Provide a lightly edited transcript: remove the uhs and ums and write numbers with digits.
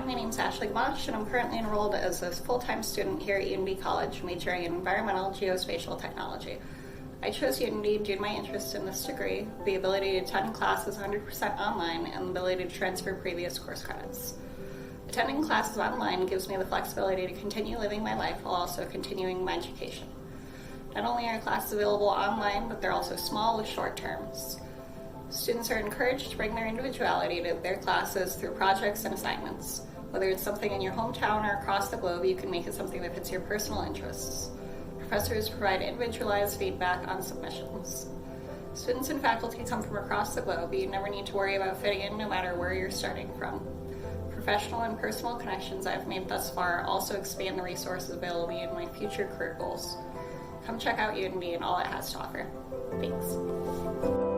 my name is Ashley Gamache, and I'm currently enrolled as a full-time student here at UNB College, majoring in environmental geospatial technology. I chose UNB due to my interest in this degree, the ability to attend classes 100% online, and the ability to transfer previous course credits. Attending classes online gives me the flexibility to continue living my life while also continuing my education. Not only are classes available online, but they're also small with short terms. Students are encouraged to bring their individuality to their classes through projects and assignments. Whether it's something in your hometown or across the globe, you can make it something that fits your personal interests. Professors provide individualized feedback on submissions. Students and faculty come from across the globe, but you never need to worry about fitting in no matter where you're starting from. Professional and personal connections I've made thus far also expand the resources available in my future career goals. Come check out UNB and all it has to offer. Thanks.